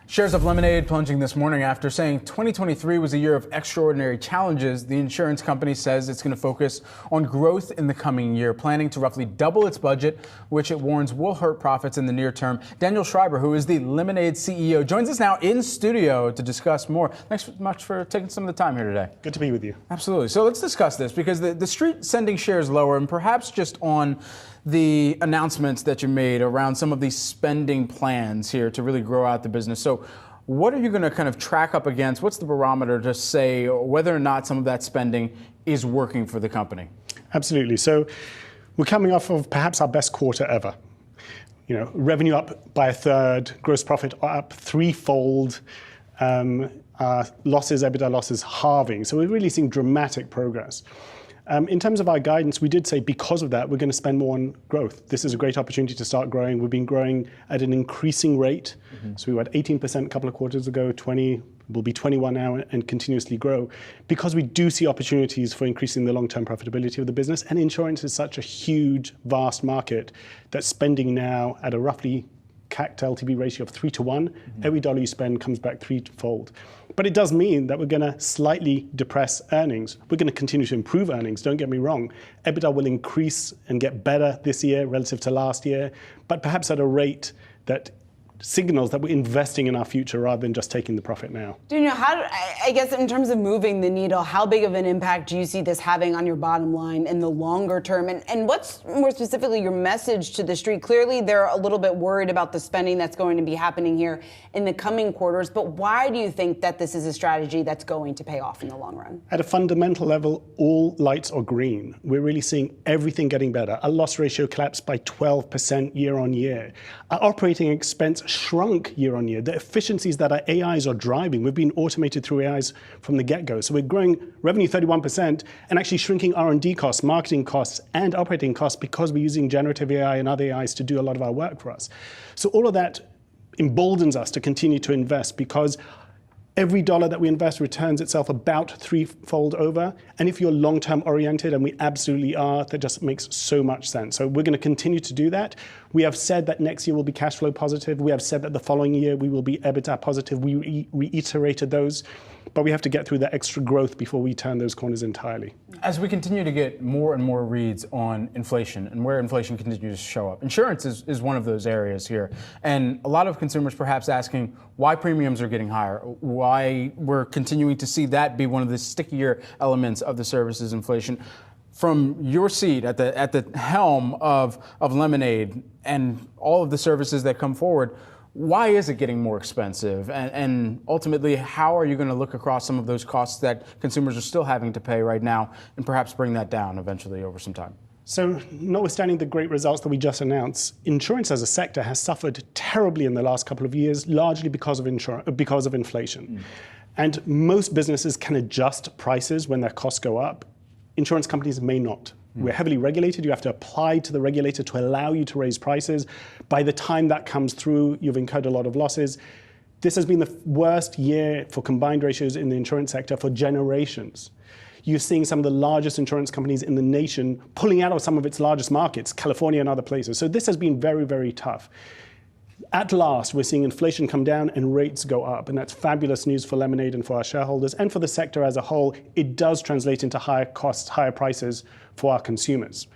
Shares of Lemonade plunging this morning after saying 2023 was a year of extraordinary challenges. The insurance company says it's going to focus on growth in the coming year, planning to roughly double its budget, which it warns will hurt profits in the near term. Daniel Schreiber, who is the Lemonade CEO, joins us now in studio to discuss more. Thanks so much for taking some of the time here today. Good to be with you. Absolutely. So let's discuss this, because the street sending shares lower, and perhaps just on the announcements that you made around some of these spending plans here to really grow out the business. So what are you going to kind of track up against? What's the barometer to say whether or not some of that spending is working for the company? Absolutely. So we're coming off of perhaps our best quarter ever. Revenue up by a third, gross profit up threefold, EBITDA losses halving. So we're really seeing dramatic progress. In terms of our guidance, we did say because of that, we're going to spend more on growth. This is a great opportunity to start growing. We've been growing at an increasing rate. So we were at 18% a couple of quarters ago, 20, will be 21 now, and continuously grow, because we do see opportunities for increasing the long-term profitability of the business. And insurance is such a huge, vast market that spending now at a roughly CAC to LTV ratio of 3 to 1, every dollar you spend comes back threefold. But it does mean that we're going to slightly depress earnings. We're going to continue to improve earnings, don't get me wrong. EBITDA will increase and get better this year relative to last year, but perhaps at a rate that signals that we're investing in our future rather than just taking the profit now. Daniel, I guess in terms of moving the needle, how big of an impact do you see this having on your bottom line in the longer term? And what's more specifically your message to the street? Clearly, they're a little bit worried about the spending that's going to be happening here in the coming quarters. But why do you think that this is a strategy that's going to pay off in the long run? At a fundamental level, all lights are green. We're really seeing everything getting better. Our loss ratio collapsed by 12% year on year. Our operating expense shrunk year on year. The efficiencies that our AIs are driving, we've been automated through AIs from the get-go. So we're growing revenue 31% and actually shrinking R&D costs, marketing costs, and operating costs because we're using generative AI and other AIs to do a lot of our work for us. So all of that emboldens us to continue to invest, because every dollar that we invest returns itself about threefold over. And if you're long-term oriented, and we absolutely are, that just makes so much sense. So we're going to continue to do that. We have said that next year will be cash flow positive. We have said that the following year we will be EBITDA positive. We reiterated those, but we have to get through the extra growth before we turn those corners entirely. As we continue to get more and more reads on inflation and where inflation continues to show up, insurance is one of those areas here. And a lot of consumers perhaps asking why premiums are getting higher, why we're continuing to see that be one of the stickier elements of the services inflation. From your seat at the helm of Lemonade and all of the services that come forward, why is it getting more expensive? And ultimately, how are you going to look across some of those costs that consumers are still having to pay right now and perhaps bring that down eventually over some time? So notwithstanding the great results that we just announced, insurance as a sector has suffered terribly in the last couple of years, largely because of inflation. And most businesses can adjust prices when their costs go up. Insurance companies may not. We're heavily regulated. You have to apply to the regulator to allow you to raise prices. By the time that comes through, you've incurred a lot of losses. This has been the worst year for combined ratios in the insurance sector for generations. You're seeing some of the largest insurance companies in the nation pulling out of some of its largest markets, California and other places. So this has been very, very tough. At last, we're seeing inflation come down and rates go up, and that's fabulous news for Lemonade and for our shareholders and for the sector as a whole. It does translate into higher costs, higher prices for our consumers.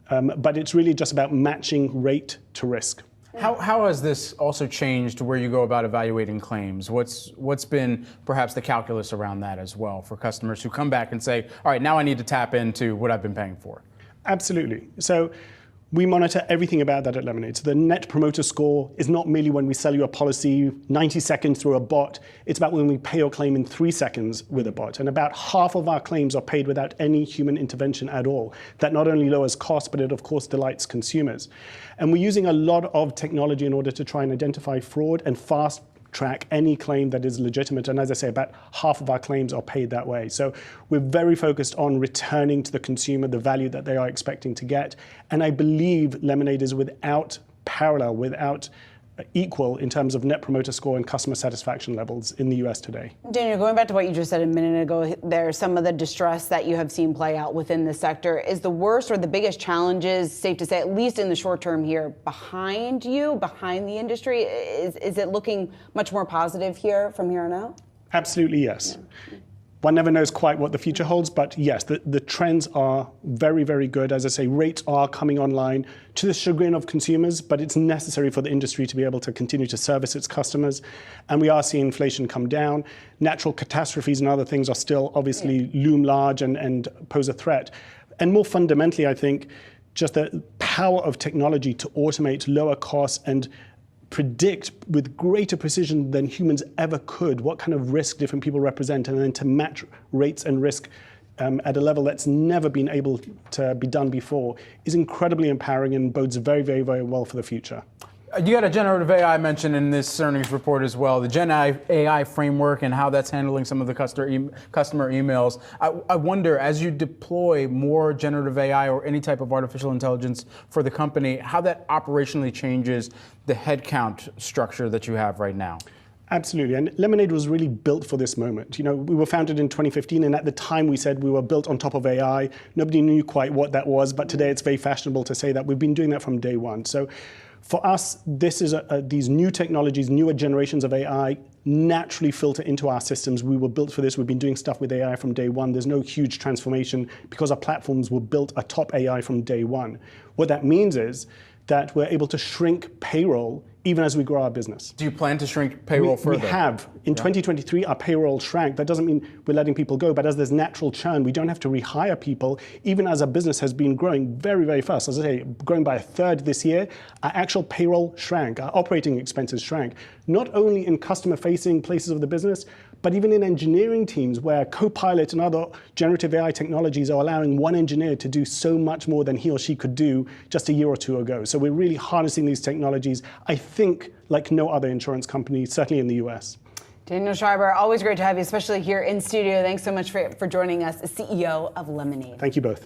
But it's really just about matching rate to risk. How has this also changed where you go about evaluating claims? What's been perhaps the calculus around that as well for customers who come back and say, all right, now I need to tap into what I've been paying for? Absolutely. So we monitor everything about that at Lemonade. So the net promoter score is not merely when we sell you a policy 90 seconds through a bot. It's about when we pay your claim in 3 seconds with a bot. And about half of our claims are paid without any human intervention at all. That not only lowers costs, but it of course delights consumers. And we're using a lot of technology in order to try and identify fraud and fast track any claim that is legitimate. And as I say, about half of our claims are paid that way. So we're very focused on returning to the consumer the value that they are expecting to get. And I believe Lemonade is without parallel, without equal in terms of net promoter score and customer satisfaction levels in the US today. Daniel, going back to what you just said a minute ago, there's some of the distress that you have seen play out within the sector. Is the worst or the biggest challenges, safe to say, at least in the short term here, behind the industry? Is it looking much more positive here from here on out? Absolutely, yes. Yeah. One never knows quite what the future holds, but yes, the trends are very, very good. As I say, rates are coming online to the chagrin of consumers, but it's necessary for the industry to be able to continue to service its customers. And we are seeing inflation come down. Natural catastrophes and other things are still obviously loom large and pose a threat. And more fundamentally, I think, just the power of technology to automate, lower costs, and predict with greater precision than humans ever could what kind of risk different people represent, and then to match rates and risk at a level that's never been able to be done before is incredibly empowering and bodes very, very, very well for the future. You got a generative AI mentioned in this earnings report as well, the GenAI framework and how that's handling some of the customer emails. I wonder, as you deploy more generative AI or any type of artificial intelligence for the company, how that operationally changes the headcount structure that you have right now. Absolutely, and Lemonade was really built for this moment. You know, we were founded in 2015, and at the time we said we were built on top of AI. Nobody knew quite what that was, but today it's very fashionable to say that. We've been doing that from day one. So for us, this is these new technologies, newer generations of AI naturally filter into our systems. We were built for this. We've been doing stuff with AI from day one. There's no huge transformation because our platforms were built atop AI from day one. What that means is that we're able to shrink payroll even as we grow our business. Do you plan to shrink payroll further? We have. In 2023, our payroll shrank. That doesn't mean we're letting people go, but as there's natural churn, we don't have to rehire people, even as our business has been growing very, very fast. As I say, growing by a third this year, our actual payroll shrank, our operating expenses shrank, not only in customer-facing places of the business, but even in engineering teams where Copilot and other generative AI technologies are allowing one engineer to do so much more than he or she could do just a year or two ago. So we're really harnessing these technologies, I think, like no other insurance company, certainly in the US. Daniel Schreiber, always great to have you, especially here in studio. Thanks so much for joining us, CEO of Lemonade. Thank you both.